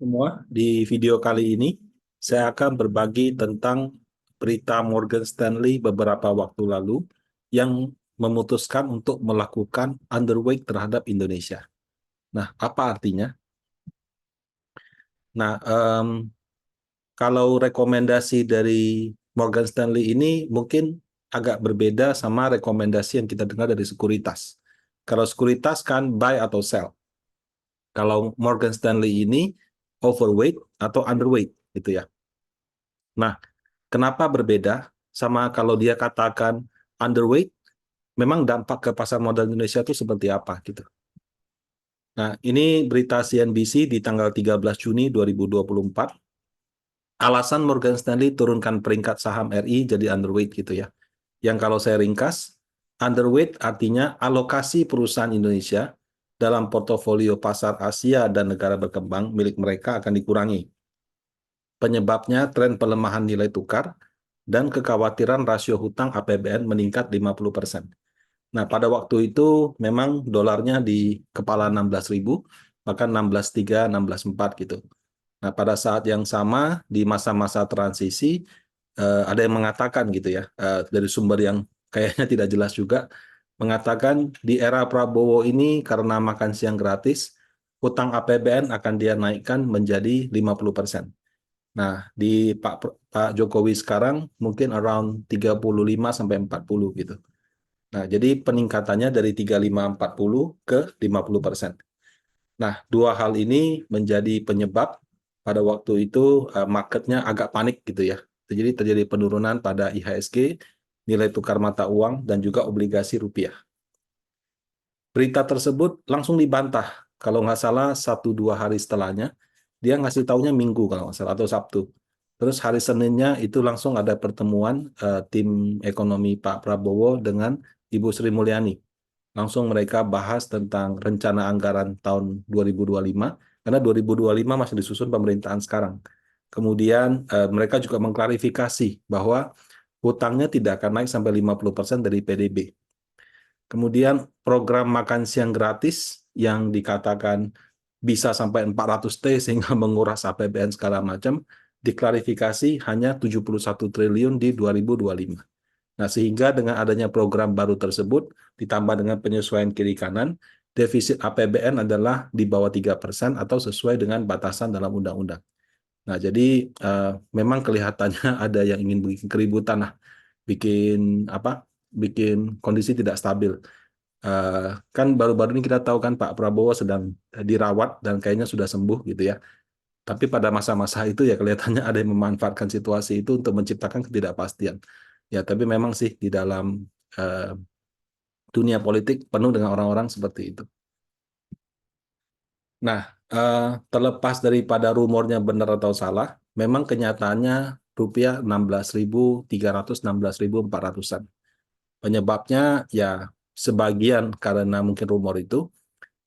Semua, di video kali ini saya akan berbagi tentang berita Morgan Stanley beberapa waktu lalu yang memutuskan untuk melakukan underweight terhadap Indonesia. Nah, apa artinya? Nah, kalau rekomendasi dari Morgan Stanley ini mungkin agak berbeda sama rekomendasi yang kita dengar dari sekuritas. Kalau sekuritas kan buy atau sell. Kalau Morgan Stanley ini overweight atau underweight gitu ya. Nah, kenapa berbeda? Sama kalau dia katakan underweight, memang dampak ke pasar modal Indonesia itu seperti apa gitu. Nah, ini berita CNBC di tanggal 13 Juni 2024. Alasan Morgan Stanley turunkan peringkat saham RI jadi underweight gitu ya. Yang kalau saya ringkas, underweight artinya alokasi perusahaan Indonesia dalam portofolio pasar Asia dan negara berkembang milik mereka akan dikurangi. Penyebabnya tren pelemahan nilai tukar dan kekhawatiran rasio hutang APBN meningkat 50%. Nah, pada waktu itu memang dolarnya di kepala 16.000, bahkan 16.3, 16.4 gitu. Nah, pada saat yang sama di masa-masa transisi, ada yang mengatakan gitu ya, dari sumber yang kayaknya tidak jelas juga, mengatakan di era Prabowo ini karena makan siang gratis, hutang APBN akan dia naikkan menjadi 50%. Nah, di Pak Jokowi sekarang mungkin around 35 sampai 40 gitu. Nah, jadi peningkatannya dari 35-40 ke 50%. Nah, dua hal ini menjadi penyebab pada waktu itu marketnya agak panik gitu ya. Jadi terjadi penurunan pada IHSG, nilai tukar mata uang, dan juga obligasi rupiah. Berita tersebut langsung dibantah. Kalau nggak salah 1-2 hari setelahnya, dia ngasih taunya Minggu kalau nggak salah, atau Sabtu. Terus hari Seninnya itu langsung ada pertemuan tim ekonomi Pak Prabowo dengan Ibu Sri Mulyani. Langsung mereka bahas tentang rencana anggaran tahun 2025, karena 2025 masih disusun pemerintahan sekarang. Kemudian mereka juga mengklarifikasi bahwa hutangnya tidak akan naik sampai 50% dari PDB. Kemudian program makan siang gratis yang dikatakan bisa sampai 400T sehingga menguras APBN segala macam, diklarifikasi hanya 71 triliun di 2025. Nah, sehingga dengan adanya program baru tersebut, ditambah dengan penyesuaian kiri kanan, defisit APBN adalah di bawah 3% atau sesuai dengan batasan dalam undang-undang. Nah, jadi memang kelihatannya ada yang ingin bikin keributan, nah, bikin apa? Bikin kondisi tidak stabil. Kan baru-baru ini kita tahu kan Pak Prabowo sedang dirawat dan kayaknya sudah sembuh gitu ya. Tapi pada masa-masa itu ya kelihatannya ada yang memanfaatkan situasi itu untuk menciptakan ketidakpastian. Ya, tapi memang sih di dalam eh, dunia politik penuh dengan orang-orang seperti itu. Nah, terlepas daripada rumornya benar atau salah, memang kenyataannya rupiah 16.300, 16.400-an. Penyebabnya ya sebagian karena mungkin rumor itu,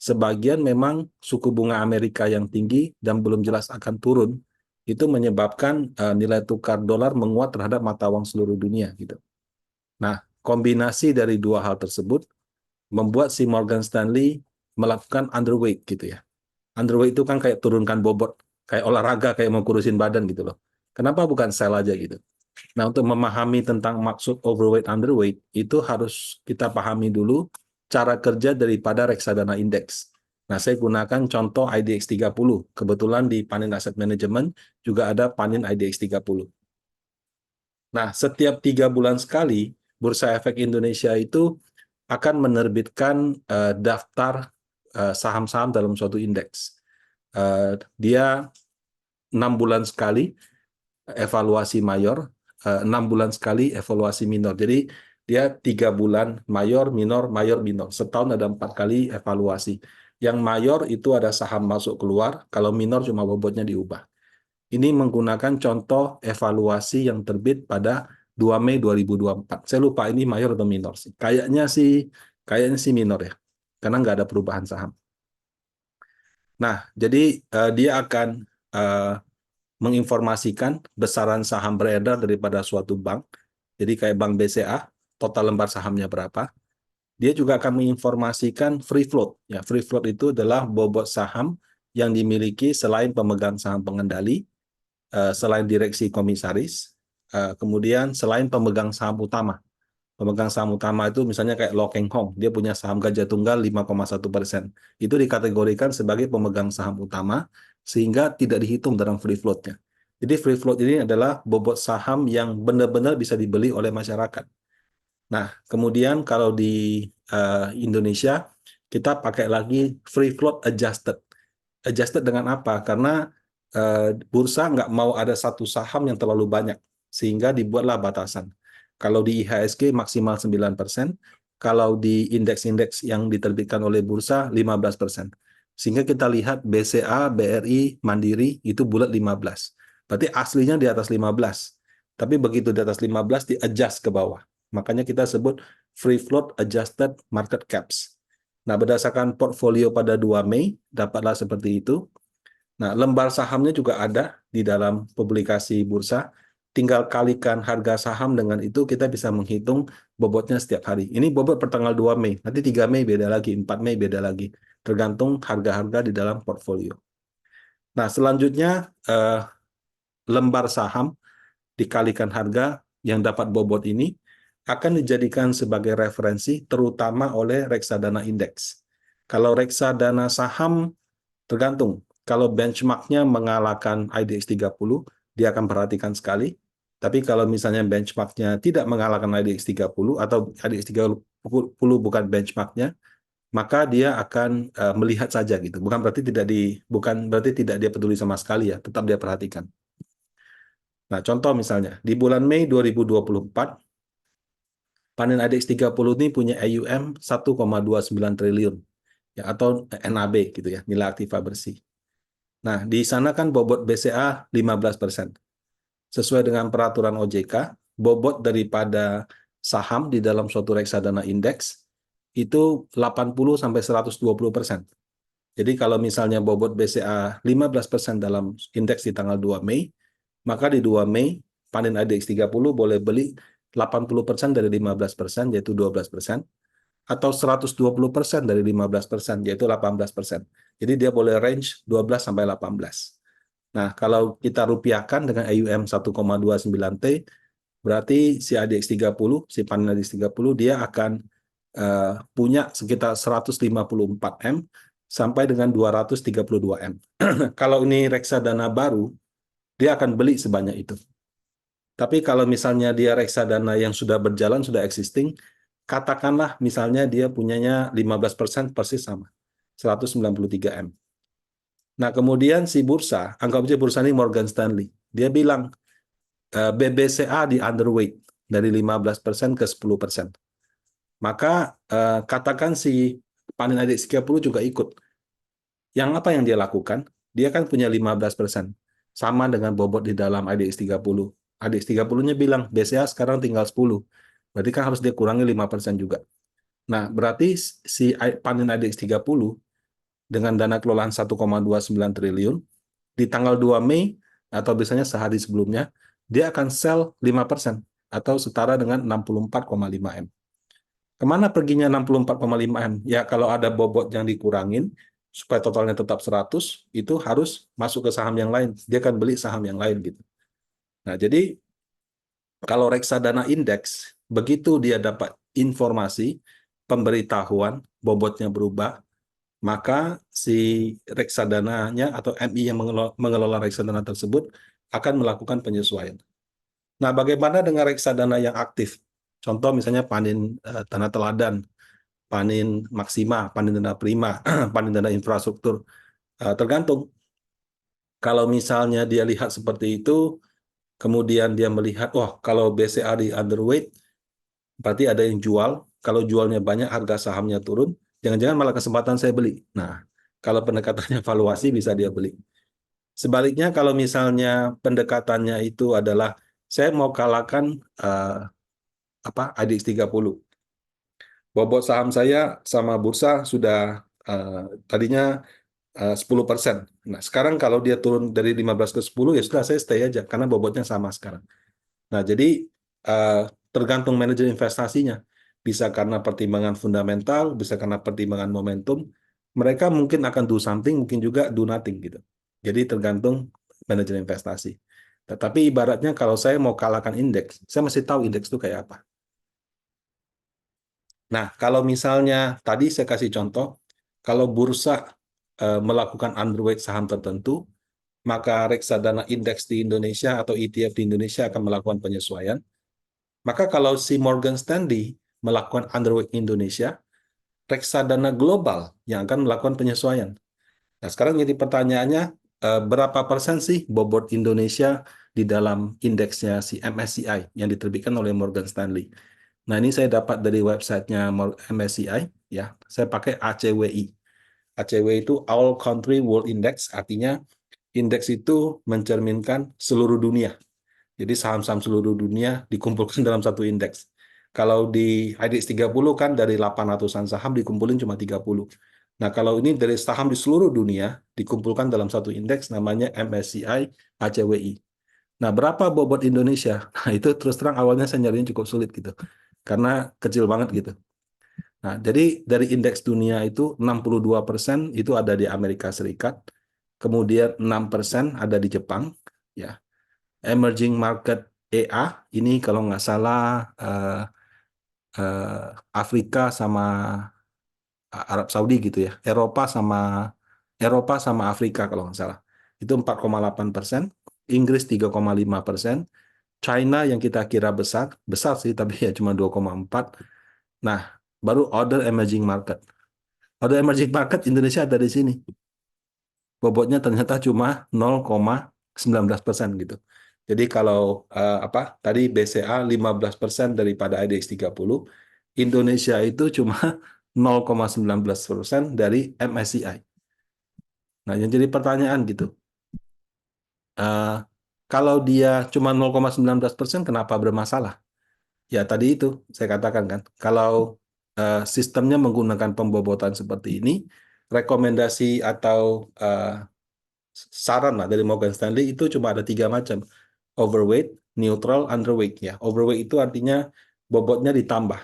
sebagian memang suku bunga Amerika yang tinggi dan belum jelas akan turun, itu menyebabkan nilai tukar dolar menguat terhadap mata uang seluruh dunia gitu. Nah, kombinasi dari dua hal tersebut membuat si Morgan Stanley melakukan underweight gitu ya. Underweight itu kan kayak turunkan bobot, kayak olahraga, kayak mau kurusin badan gitu loh. Kenapa bukan sell aja gitu? Nah, untuk memahami tentang maksud overweight, underweight, itu harus kita pahami dulu cara kerja daripada reksadana indeks. Nah, saya gunakan contoh IDX 30. Kebetulan di Panin Asset Management juga ada Panin IDX 30. Nah, setiap 3 bulan sekali, Bursa Efek Indonesia itu akan menerbitkan daftar saham-saham dalam suatu indeks. Dia 6 bulan sekali evaluasi mayor, 6 bulan sekali evaluasi minor. Jadi dia 3 bulan mayor, minor, mayor, minor. Setahun ada 4 kali evaluasi. Yang mayor itu ada saham masuk keluar, kalau minor cuma bobotnya diubah. Ini menggunakan contoh evaluasi yang terbit pada 2 Mei 2024. Saya lupa ini mayor atau minor sih. Kayaknya sih minor ya, karena nggak ada perubahan saham. Nah, jadi dia akan eh, menginformasikan besaran saham beredar daripada suatu bank. Jadi kayak bank BCA, total lembar sahamnya berapa. Dia juga akan menginformasikan free float. Ya, free float itu adalah bobot saham yang dimiliki selain pemegang saham pengendali, selain direksi komisaris, kemudian selain pemegang saham utama. Pemegang saham utama itu misalnya kayak Lo Keng Hong, dia punya saham gajah tunggal 5,1%. Itu dikategorikan sebagai pemegang saham utama, sehingga tidak dihitung dalam free float-nya. Jadi free float ini adalah bobot saham yang benar-benar bisa dibeli oleh masyarakat. Nah, kemudian kalau di Indonesia, kita pakai lagi free float adjusted. Adjusted dengan apa? Karena bursa nggak mau ada satu saham yang terlalu banyak, sehingga dibuatlah batasan. Kalau di IHSG maksimal 9%, kalau di indeks-indeks yang diterbitkan oleh bursa 15%. Sehingga kita lihat BCA, BRI, Mandiri itu bulat 15. Berarti aslinya di atas 15. Tapi begitu di atas 15 di-adjust ke bawah. Makanya kita sebut free float adjusted market caps. Nah, berdasarkan portfolio pada 2 Mei, dapatlah seperti itu. Nah, lembar sahamnya juga ada di dalam publikasi bursa. Tinggal kalikan harga saham dengan itu, kita bisa menghitung bobotnya setiap hari. Ini bobot per tanggal 2 Mei, nanti 3 Mei beda lagi, 4 Mei beda lagi. Tergantung harga-harga di dalam portfolio. Nah, selanjutnya lembar saham dikalikan harga yang dapat bobot ini akan dijadikan sebagai referensi terutama oleh reksadana indeks. Kalau reksadana saham tergantung. Kalau benchmarknya mengalahkan IDX 30, dia akan perhatikan sekali. Tapi kalau misalnya benchmarknya tidak mengalahkan IDX 30 atau IDX 30 bukan benchmarknya, maka dia akan melihat saja gitu. Bukan berarti tidak dia peduli sama sekali ya, tetap dia perhatikan. Nah, contoh misalnya di bulan Mei 2024 panen IDX 30 ini punya AUM 1,29 triliun ya, atau NAB gitu ya, nilai aktiva bersih. Nah, di sana kan bobot BCA 15%. Sesuai dengan peraturan OJK, bobot daripada saham di dalam suatu reksadana indeks itu 80 sampai 120%. Jadi kalau misalnya bobot BCA 15% dalam indeks di tanggal 2 Mei, maka di 2 Mei panen IDX 30 boleh beli 80% dari 15%, yaitu 12%, atau 120% dari 15%, yaitu 18%. Jadi dia boleh range 12 sampai 18. Nah, kalau kita rupiahkan dengan AUM 1,29 T, berarti si ADX 30, si panen ADX 30, dia akan punya sekitar 154 M sampai dengan 232 M. Kalau ini reksadana baru, dia akan beli sebanyak itu. Tapi kalau misalnya dia reksadana yang sudah berjalan, sudah existing, katakanlah misalnya dia punyanya 15% persis sama, 193 M. Nah, kemudian si bursa, anggap aja bursa ini Morgan Stanley, dia bilang BBCA di underweight dari 15% ke 10%. Maka katakan si panen IDX 30 juga ikut. Yang apa yang dia lakukan? Dia kan punya 15%. Sama dengan bobot di dalam IDX 30. IDX 30-nya bilang, BCA sekarang tinggal 10. Berarti kan harus dia kurangi 5% juga. Nah, berarti si panen IDX 30 dengan dana kelolaan 1,29 triliun, di tanggal 2 Mei, atau biasanya sehari sebelumnya, dia akan sell 5%, atau setara dengan 64,5 M. Kemana perginya 64,5 M? Ya, kalau ada bobot yang dikurangin, supaya totalnya tetap 100, itu harus masuk ke saham yang lain. Dia akan beli saham yang lain gitu. Nah, jadi kalau reksadana indeks, begitu dia dapat informasi, pemberitahuan, bobotnya berubah, maka si reksadananya atau MI yang mengelola reksadana tersebut akan melakukan penyesuaian. Nah, bagaimana dengan reksadana yang aktif? Contoh misalnya panen tanah teladan, panen maksima, panen dana prima, panen dana infrastruktur. Tergantung. Kalau misalnya dia lihat seperti itu, kemudian dia melihat, oh kalau BCA di underweight, berarti ada yang jual. Kalau jualnya banyak, harga sahamnya turun. Jangan-jangan malah kesempatan saya beli. Nah, kalau pendekatannya valuasi bisa dia beli. Sebaliknya kalau misalnya pendekatannya itu adalah saya mau kalahkan IDX 30. Bobot saham saya sama bursa sudah tadinya 10%. Nah, sekarang kalau dia turun dari 15 ke 10, ya sudah saya stay aja karena bobotnya sama sekarang. Nah, jadi tergantung manajer investasinya. Bisa karena pertimbangan fundamental, bisa karena pertimbangan momentum. mereka mungkin akan do something, mungkin juga do nothing gitu. Jadi tergantung manajer investasi. Tetapi ibaratnya kalau saya mau kalahkan indeks, saya mesti tahu indeks itu kayak apa. Nah, kalau misalnya tadi saya kasih contoh, kalau bursa melakukan underweight saham tertentu, maka reksadana indeks di Indonesia atau ETF di Indonesia akan melakukan penyesuaian. Maka kalau si Morgan Stanley melakukan underweight Indonesia, reksadana global yang akan melakukan penyesuaian. Nah, sekarang jadi pertanyaannya, berapa persen sih bobot Indonesia di dalam indeksnya si MSCI yang diterbitkan oleh Morgan Stanley? Nah, ini saya dapat dari websitenya MSCI, ya. Saya pakai ACWI. ACWI itu All Country World Index, artinya indeks itu mencerminkan seluruh dunia. Jadi saham-saham seluruh dunia dikumpulkan dalam satu indeks. Kalau di IDX 30 kan dari 800-an saham dikumpulin cuma 30. Nah, kalau ini dari saham di seluruh dunia dikumpulkan dalam satu indeks namanya MSCI ACWI. Nah, berapa bobot Indonesia? Nah, itu terus terang awalnya saya nyarinya cukup sulit gitu. Karena kecil banget gitu. Nah, jadi dari indeks dunia itu 62% itu ada di Amerika Serikat, kemudian 6% ada di Jepang, ya. Emerging market EA ini kalau nggak salah Afrika sama Arab Saudi gitu ya, Eropa sama Afrika kalau nggak salah. Itu 4,8%, Inggris 3,5%, China yang kita kira besar, besar sih tapi ya cuma 2,4. Nah, baru order emerging market. Order emerging market Indonesia ada di sini. Bobotnya ternyata cuma 0,19% gitu. Jadi kalau apa tadi BCA 15% daripada IDX 30, Indonesia itu cuma 0,19% dari MSCI. Nah, yang jadi pertanyaan gitu, eh, kalau dia cuma 0,19%, kenapa bermasalah? Ya tadi itu saya katakan kan, kalau sistemnya menggunakan pembobotan seperti ini, rekomendasi atau saran lah dari Morgan Stanley itu cuma ada 3 macam: overweight, neutral, underweight ya. Overweight itu artinya bobotnya ditambah.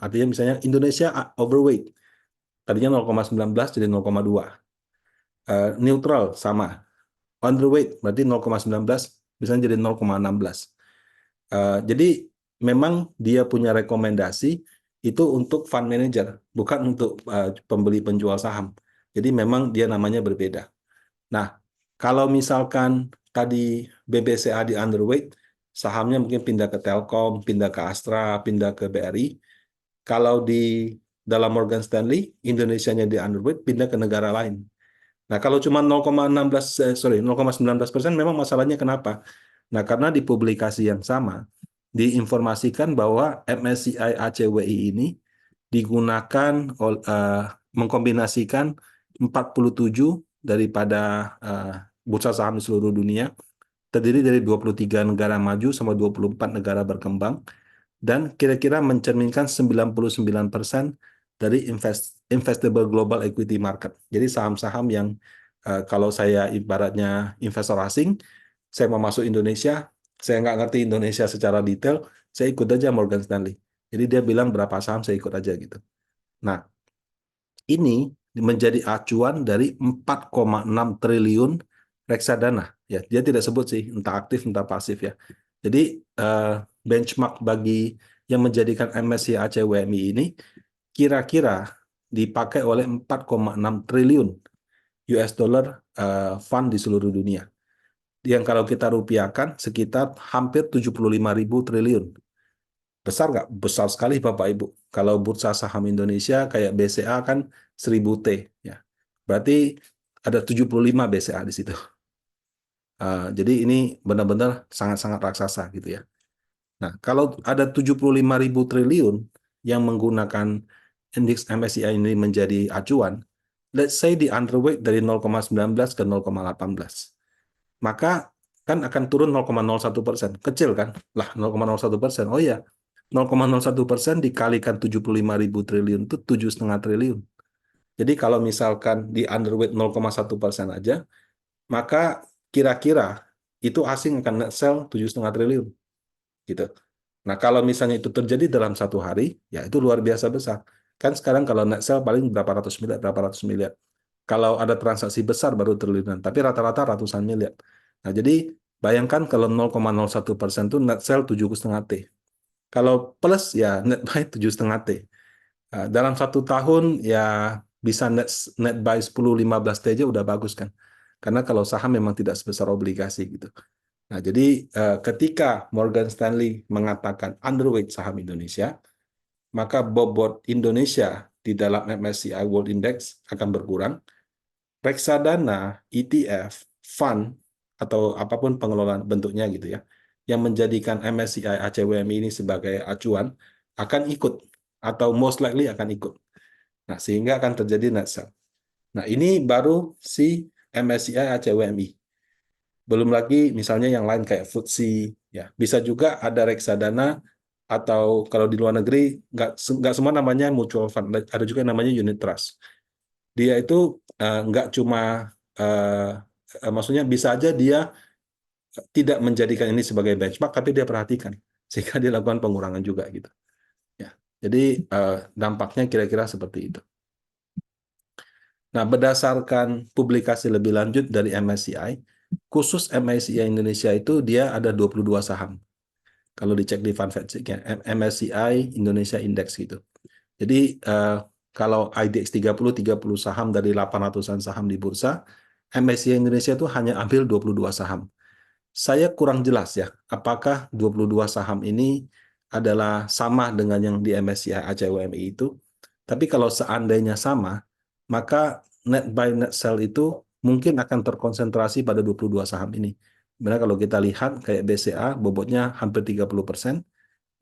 Artinya misalnya Indonesia overweight, tadinya 0,19 jadi 0,2. Neutral sama, underweight berarti 0,19 misalnya jadi 0,16. Jadi memang dia punya rekomendasi itu untuk fund manager, bukan untuk pembeli penjual saham. Jadi memang dia namanya berbeda. Nah, kalau misalkan tadi BBCA di underweight, sahamnya mungkin pindah ke Telkom, pindah ke Astra, pindah ke BRI. Kalau di dalam Morgan Stanley, Indonesianya di underweight, pindah ke negara lain. Nah, kalau cuma 0,19% memang masalahnya kenapa? Nah, karena di publikasi yang sama, diinformasikan bahwa MSCI ACWI ini digunakan mengkombinasikan 47 daripada bursa saham di seluruh dunia, terdiri dari 23 negara maju sama 24 negara berkembang, dan kira-kira mencerminkan 99% dari investable global equity market. Jadi saham-saham yang kalau saya ibaratnya investor asing, saya mau masuk Indonesia, saya nggak ngerti Indonesia secara detail, saya ikut aja Morgan Stanley. Jadi dia bilang berapa saham, saya ikut aja gitu. Nah, ini menjadi acuan dari 4,6 triliun reksadana. Ya, dia tidak sebut sih, entah aktif, entah pasif ya. Jadi benchmark bagi yang menjadikan MSCI ACWMI ini kira-kira dipakai oleh 4,6 triliun US dollar fund di seluruh dunia. Yang kalau kita rupiahkan sekitar hampir 75.000 triliun. Besar nggak? Besar sekali Bapak Ibu. Kalau bursa saham Indonesia kayak BCA kan 1000 T. Ya. Berarti ada 75 BCA di situ. Jadi ini benar-benar sangat-sangat raksasa gitu ya. Nah, kalau ada 75.000 triliun yang menggunakan indeks MSCI ini menjadi acuan, let's say di underweight dari 0,19 ke 0,18. Maka kan akan turun 0,01%. Kecil kan? Lah 0,01%. Oh iya, 0,01% dikalikan 75.000 triliun itu 7,5 triliun. Jadi kalau misalkan di underweight 0,1% aja, maka kira-kira itu asing akan net sell 7,5 triliun. Gitu. Nah, kalau misalnya itu terjadi dalam satu hari, ya itu luar biasa besar. Kan sekarang kalau net sell paling berapa ratus miliar. Kalau ada transaksi besar baru triliunan, tapi rata-rata ratusan miliar. Nah, jadi bayangkan kalau 0,01% itu net sell 7,5 T. Kalau plus ya net buy 7,5 T. Dalam 1 tahun ya bisa net buy 10-15 T aja udah bagus kan. Karena kalau saham memang tidak sebesar obligasi gitu. Nah, jadi ketika Morgan Stanley mengatakan underweight saham Indonesia, maka bobot Indonesia di dalam MSCI World Index akan berkurang. Reksadana, ETF, fund, atau apapun pengelolaan bentuknya gitu ya, yang menjadikan MSCI ACWMI ini sebagai acuan, akan ikut, atau most likely akan ikut. Nah, sehingga akan terjadi net sell. Nah, ini baru si MSCI ACWMI. Belum lagi misalnya yang lain kayak FTSE, ya. Bisa juga ada reksadana, atau kalau di luar negeri, nggak semua namanya mutual fund, ada juga namanya unit trust. Dia itu nggak cuma maksudnya bisa aja dia tidak menjadikan ini sebagai benchmark, tapi dia perhatikan sehingga dia lakukan pengurangan juga gitu. Ya, jadi dampaknya kira-kira seperti itu. Nah, berdasarkan publikasi lebih lanjut dari MSCI, khusus MSCI Indonesia itu dia ada 22 saham. Kalau dicek di FunFacts-nya, MSCI Indonesia Index gitu. Jadi kalau IDX 30 saham dari 800-an saham di bursa, MSCI Indonesia itu hanya ambil 22 saham. Saya kurang jelas ya, apakah 22 saham ini adalah sama dengan yang di MSCI ACWMI itu. Tapi kalau seandainya sama, maka net buy net sell itu mungkin akan terkonsentrasi pada 22 saham ini. Sebenarnya kalau kita lihat kayak BCA bobotnya hampir 30%,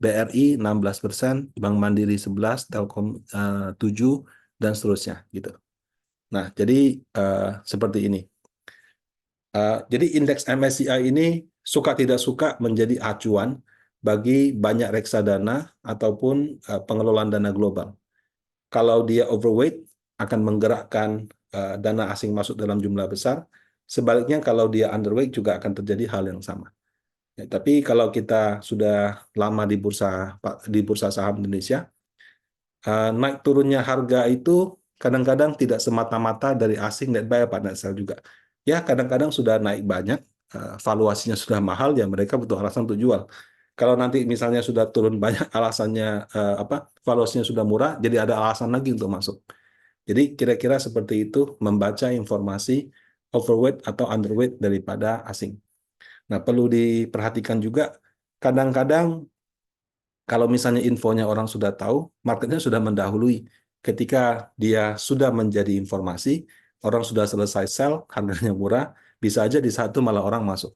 BRI 16%, Bank Mandiri 11%, Telkom 7%, dan seterusnya gitu. Nah, jadi seperti ini. Jadi indeks MSCI ini suka tidak suka menjadi acuan bagi banyak reksadana ataupun pengelolaan dana global. Kalau dia overweight akan menggerakkan dana asing masuk dalam jumlah besar. Sebaliknya kalau dia underweight juga akan terjadi hal yang sama. Ya, tapi kalau kita sudah lama di bursa saham Indonesia, naik turunnya harga itu kadang-kadang tidak semata-mata dari asing net buy apa net sell juga. Ya kadang-kadang sudah naik banyak, valuasinya sudah mahal, ya mereka butuh alasan untuk jual. Kalau nanti misalnya sudah turun banyak alasannya valuasinya sudah murah, jadi ada alasan lagi untuk masuk. Jadi kira-kira seperti itu membaca informasi overweight atau underweight daripada asing. Nah, perlu diperhatikan juga kadang-kadang kalau misalnya infonya orang sudah tahu, marketnya sudah mendahului. Ketika dia sudah menjadi informasi, orang sudah selesai sell, harganya murah, bisa aja di saat itu malah orang masuk.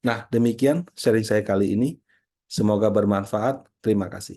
Nah, demikian sharing saya kali ini. Semoga bermanfaat. Terima kasih.